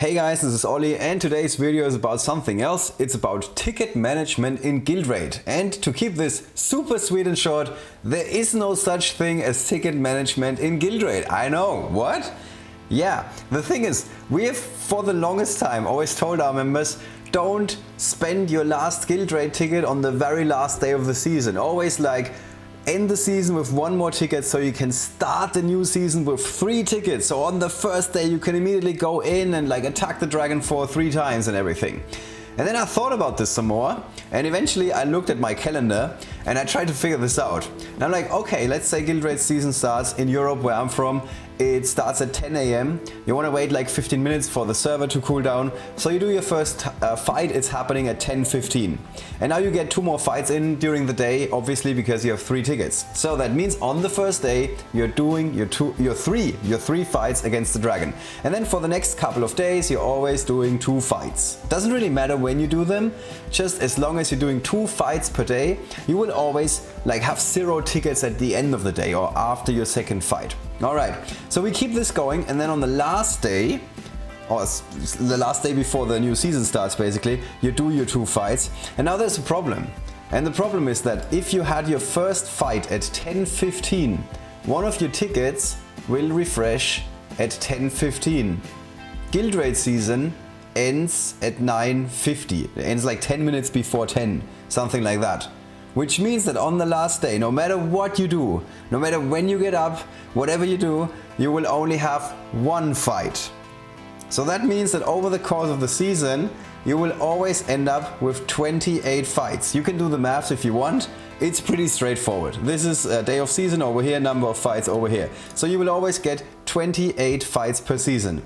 Hey guys, this is Ollie and today's video is about something else. It's about ticket management in Guild. And to keep this super sweet and short, there is no such thing as ticket management in Guild. I know, what? Yeah, the thing is, we have for the longest time always told our members, don't spend your last Guild ticket on the very last day of the season. Always like, end the season with one more ticket so you can start the new season with 3 tickets. So on the first day you can immediately go in and like attack the dragon for 3 times and everything. And then I thought about this some more and eventually I looked at my calendar and I tried to figure this out. And I'm like, okay, let's say Guild Raid season starts in Europe where I'm from. It starts at 10 AM. You want to wait like 15 minutes for the server to cool down. So you do your first fight, it's happening at 10:15. And now you get 2 more fights in during the day, obviously because you have 3 tickets. So that means on the first day you're doing your 3 fights against the dragon. And then for the next couple of days you're always doing 2 fights. Doesn't really matter when you do them, just as long as you're doing 2 fights per day, you will always like have 0 tickets at the end of the day or after your second fight. Alright, so we keep this going and then on the last day, or the last day before the new season starts basically, you do your 2 fights. And now there's a problem. And the problem is that if you had your first fight at 10:15, one of your tickets will refresh at 10:15. Guild Raid season ends at 9:50. It ends like 10 minutes before 10, something like that. Which means that on the last day, no matter what you do, no matter when you get up, whatever you do, you will only have 1 fight. So that means that over the course of the season, you will always end up with 28 fights. You can do the maths if you want. It's pretty straightforward. This is a day of season over here, number of fights over here. So you will always get 28 fights per season.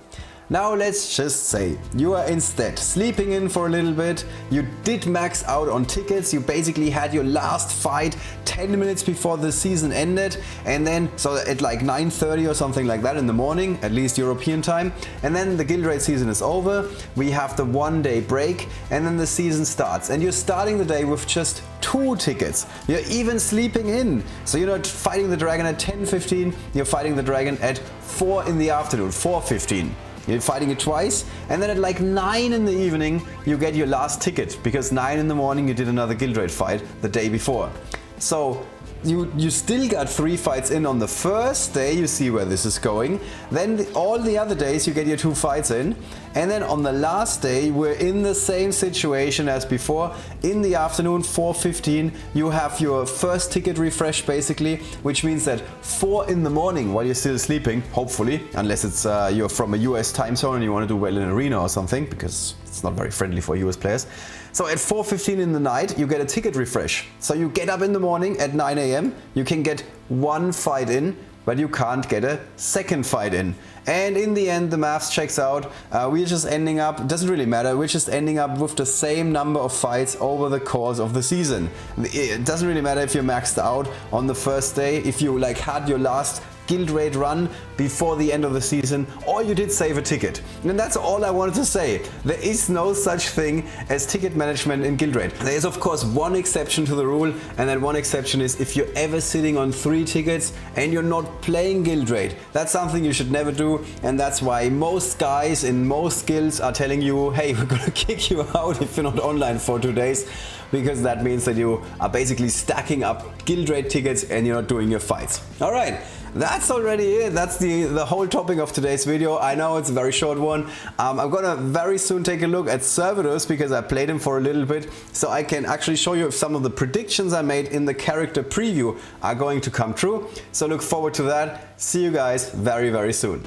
Now let's just say you are instead sleeping in for a little bit, you did max out on tickets, you basically had your last fight 10 minutes before the season ended, and then so at like 9:30 or something like that in the morning, at least European time, and then the Guild Raid season is over, we have the 1-day break and then the season starts and you're starting the day with just 2 tickets. You're even sleeping in, so you're not fighting the dragon at 10:15, you're fighting the dragon at 4 in the afternoon, 4:15. You're fighting it twice and then at like 9 in the evening you get your last ticket because 9 in the morning you did another Guild Raid fight the day before. So you still got 3 fights in on the first day, you see where this is going. Then all the other days you get your 2 fights in. And then on the last day we're in the same situation as before. In the afternoon, 4:15, you have your first ticket refresh basically, which means that 4 in the morning while you're still sleeping, hopefully, unless it's you're from a US time zone and you want to do well in arena or something, because it's not very friendly for US players. So at 4:15 in the night you get a ticket refresh. So you get up in the morning at 9 AM, you can get 1 fight in, but you can't get a second fight in. And in the end the maths checks out, we're just ending up, it doesn't really matter, we're just ending up with the same number of fights over the course of the season. It doesn't really matter if you're maxed out on the first day, if you like had your last Guild Raid run before the end of the season, or you did save a ticket. And that's all I wanted to say. There is no such thing as ticket management in Guild Raid. There is of course one exception to the rule, and that one exception is if you're ever sitting on 3 tickets and you're not playing Guild Raid. That's something you should never do, and that's why most guys in most guilds are telling you, hey, we're gonna kick you out if you're not online for 2 days, because that means that you are basically stacking up Guild Raid tickets and you're not doing your fights. Alright, that's already it. That's the whole topic of today's video. I know it's a very short one. I'm gonna very soon take a look at Servidus because I played him for a little bit, so I can actually show you if some of the predictions I made in the character preview are going to come true. So look forward to that. See you guys very, very soon.